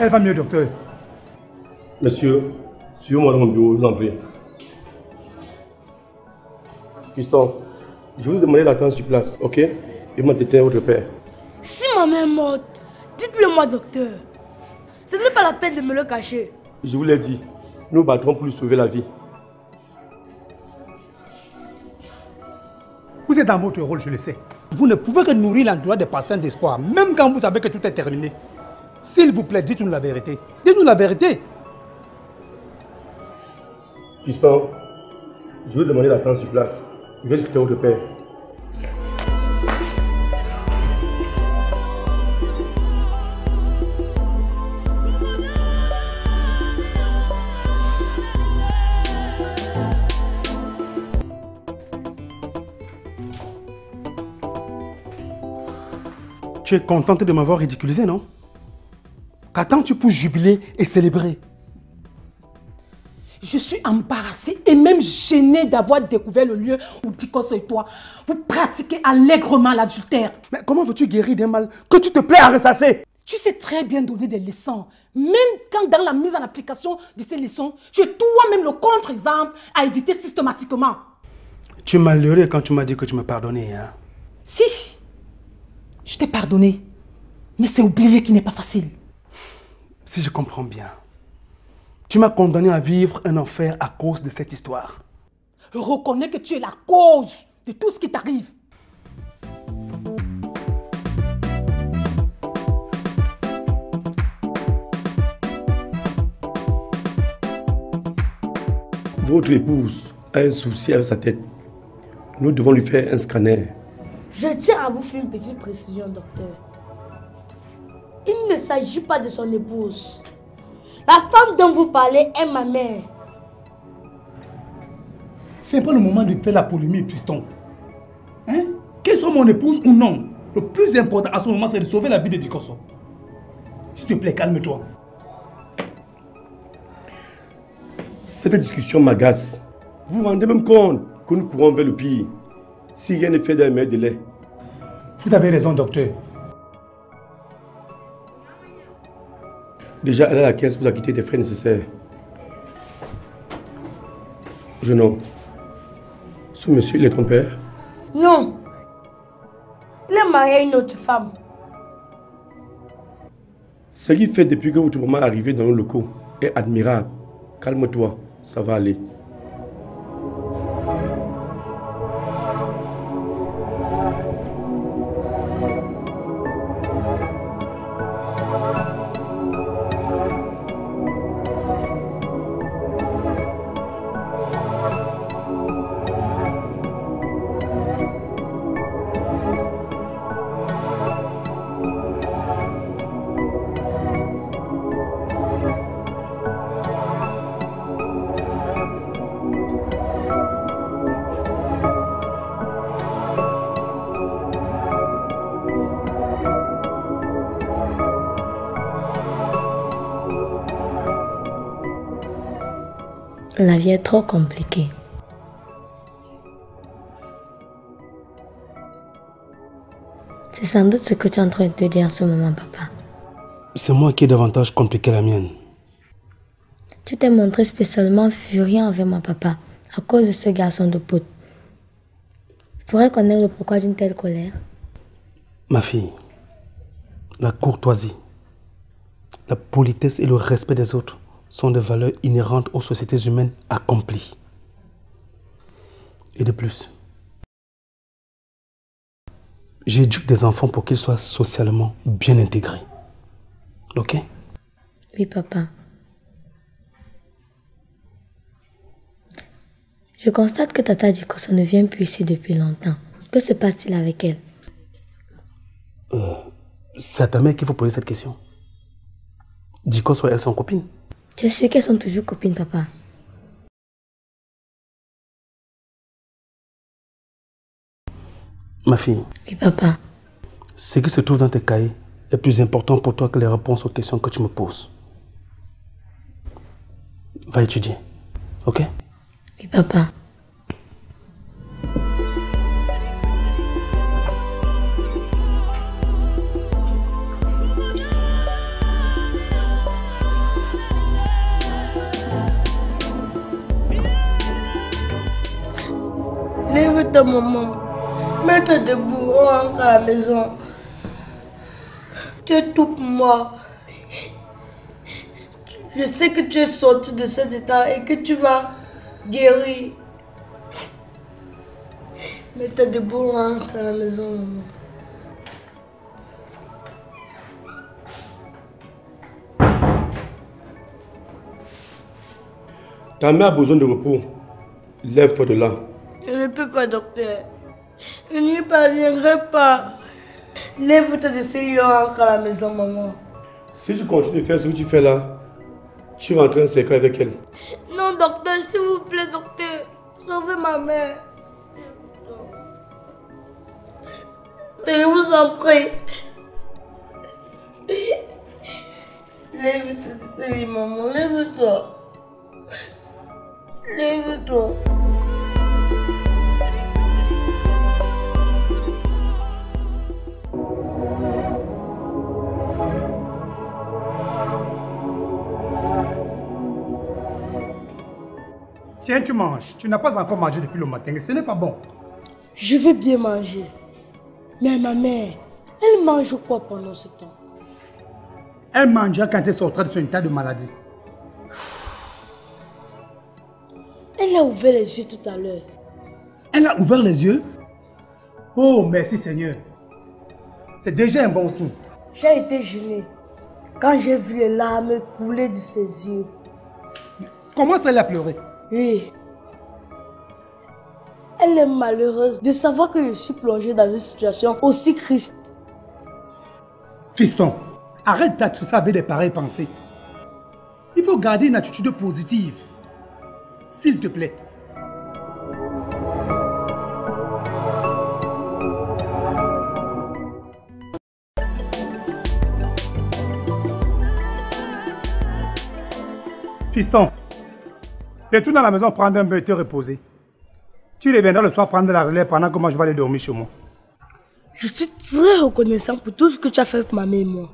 Elle va mieux, docteur. Monsieur, suivez-moi dans mon bureau, je vous en prie. Fiston, je vous demande d'attendre sur place, ok? Et m'entretenir votre père. Si ma mère est morte, dites-le moi, docteur. Ce n'est pas la peine de me le cacher. Je vous l'ai dit, nous battrons pour lui sauver la vie. Vous êtes dans votre rôle, je le sais. Vous ne pouvez que nourrir l'endroit des patients d'espoir, même quand vous savez que tout est terminé. S'il vous plaît, dites-nous la vérité. Dites-nous la vérité. Fiston, je vous demande d'attendre sur place. Je vais discuter avec votre père. Tu es contente de m'avoir ridiculisé, non? Qu'attends-tu pour jubiler et célébrer? Je suis embarrassée et même gênée d'avoir découvert le lieu où Dikos et toi, vous pratiquez allègrement l'adultère. Mais comment veux-tu guérir d'un mal que tu te plais à ressasser? Tu sais très bien donner des leçons. Même quand dans la mise en application de ces leçons, tu es toi-même le contre-exemple à éviter systématiquement. Tu m'as leurré quand tu m'as dit que tu me pardonnais, hein? Si, je t'ai pardonné. Mais c'est oublier qui n'est pas facile. Si je comprends bien, tu m'as condamné à vivre un enfer à cause de cette histoire. Reconnais que tu es la cause de tout ce qui t'arrive. Votre épouse a un souci avec sa tête. Nous devons lui faire un scanner. Je tiens à vous faire une petite précision, docteur. Il ne s'agit pas de son épouse. La femme dont vous parlez est ma mère. C'est pas le moment de faire la polémique, fiston. Hein? Qu'elle soit mon épouse ou non, le plus important à ce moment, c'est de sauver la vie de Dikoso. S'il te plaît, calme-toi. Cette discussion m'agace. Vous vous rendez même compte que nous courons vers le pire. Si rien n'est fait dans les meilleurs délais. Vous avez raison, docteur. Déjà, elle a la caisse pour acquitter des frais nécessaires. Jeune homme, ce monsieur, il est ton père? Non. Il est marié à une autre femme. Ce qu'il fait depuis que votre maman est arrivée dans nos locaux est admirable. Calme-toi, ça va aller. La vie est trop compliquée. C'est sans doute ce que tu es en train de te dire en ce moment, papa. C'est moi qui ai davantage compliqué la mienne. Tu t'es montré spécialement furieux envers moi, papa, à cause de ce garçon de pote. Je pourrais connaître le pourquoi d'une telle colère. Ma fille, la courtoisie, la politesse et le respect des autres sont des valeurs inhérentes aux sociétés humaines accomplies. Et de plus, j'éduque des enfants pour qu'ils soient socialement bien intégrés. Ok? Oui, papa. Je constate que Tata Dikoso ne vient plus ici depuis longtemps. Que se passe-t-il avec elle? C'est à ta mère qu'il faut poser cette question. Dikoso et elle sont copines. Tu es sûr qu'elles sont toujours copines, papa? Ma fille. Oui, papa. Ce qui se trouve dans tes cahiers est plus important pour toi que les réponses aux questions que tu me poses. Va étudier, ok? Oui, papa. Lève-toi, maman. Mets-toi debout, on rentre à la maison. Tu es tout pour moi. Je sais que tu es sorti de cet état et que tu vas guérir. Mets-toi debout, on rentre à la maison, maman. Ta mère a besoin de repos. Lève-toi de là. Je ne peux pas, docteur. Je n'y parviendrai pas. Lève-toi de ce lit, on rentre à la maison, maman. Si tu continues de faire ce que tu fais là, tu vas entrer en secret avec elle. Non, docteur, s'il vous plaît, docteur. Sauvez ma mère. Je vous en prie. Lève-toi de ce lit, maman. Lève-toi. Lève-toi. Tiens, tu manges. Tu n'as pas encore mangé depuis le matin et ce n'est pas bon. Je vais bien manger. Mais ma mère, elle mange quoi pendant ce temps? Elle mangea quand elle sortira de son état de maladie. Elle a ouvert les yeux tout à l'heure. Elle a ouvert les yeux? Oh, merci Seigneur. C'est déjà un bon signe. J'ai été gênée quand j'ai vu les larmes couler de ses yeux. Comment ça, elle a pleuré? Oui. Elle est malheureuse de savoir que je suis plongée dans une situation aussi triste. Fiston, arrête d'être ça avec des pareilles pensées. Il faut garder une attitude positive. S'il te plaît. Fiston, retourne à la maison prendre un bain et te reposer. Tu reviendras le soir prendre la relève pendant que moi je vais aller dormir chez moi. Je suis très reconnaissant pour tout ce que tu as fait pour ma mère et moi.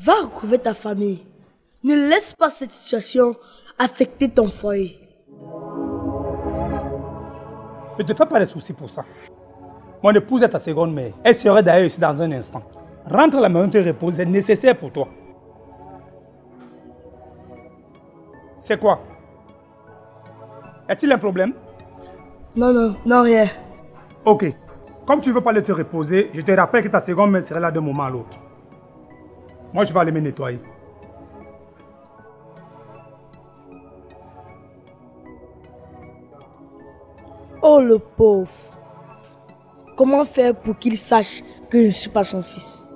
Va retrouver ta famille. Ne laisse pas cette situation affecter ton foyer. Ne te fais pas de soucis pour ça. Mon épouse est ta seconde mère. Elle serait d'ailleurs ici dans un instant. Rentre à la maison te reposer, c'est nécessaire pour toi. C'est quoi? Y a-t-il un problème? Non, rien. Ok. Comme tu ne veux pas aller te reposer, je te rappelle que ta seconde mère serait là d'un moment à l'autre. Moi, je vais aller me nettoyer. Oh, le pauvre. Comment faire pour qu'il sache que je ne suis pas son fils?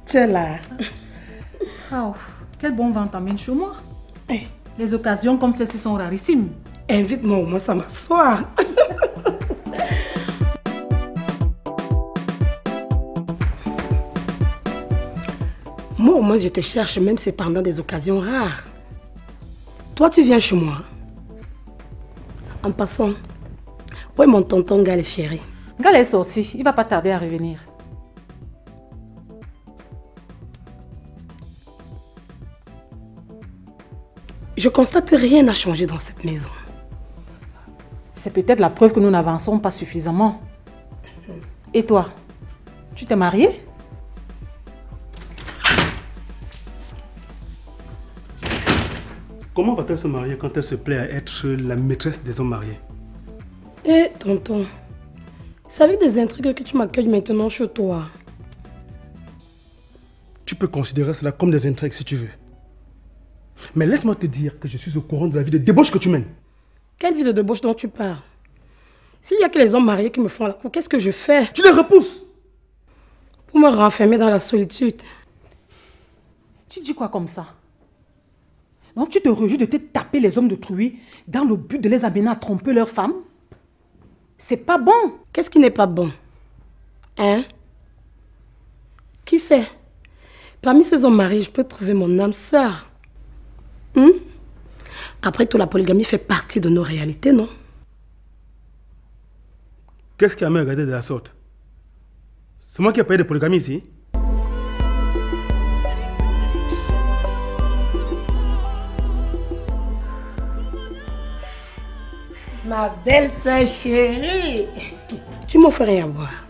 Tiens là. Oh, quel bon vent t'amène chez moi. Les occasions comme celle-ci sont rarissimes. Invite-moi au moins à m'asseoir. Moi au moins je te cherche même si c'est pendant des occasions rares. Toi tu viens chez moi. En passant, où est mon tonton Gale chéri? Gale est sorti, il va pas tarder à revenir. Je constate que rien n'a changé dans cette maison. C'est peut-être la preuve que nous n'avançons pas suffisamment. Et toi, tu t'es mariée? Comment va-t-elle se marier quand elle se plaît à être la maîtresse des hommes mariés? Eh, tonton, c'est avec des intrigues que tu m'accueilles maintenant chez toi. Tu peux considérer cela comme des intrigues si tu veux. Mais laisse-moi te dire que je suis au courant de la vie de débauche que tu mènes. Quelle vie de débauche dont tu parles? S'il n'y a que les hommes mariés qui me font la cour, qu'est-ce que je fais? Tu les repousses! Pour me renfermer dans la solitude. Tu dis quoi comme ça? Donc tu te réjouis de te taper les hommes d'autrui dans le but de les amener à tromper leurs femmes? C'est pas bon. Qu'est-ce qui n'est pas bon? Hein? Qui sait? Parmi ces hommes mariés, je peux trouver mon âme sœur. Après tout, la polygamie fait partie de nos réalités, non? Qu'est-ce qui a me regardé de la sorte? C'est moi qui ai payé de polygamie ici? Ma belle sœur chérie, tu m'offres rien à boire.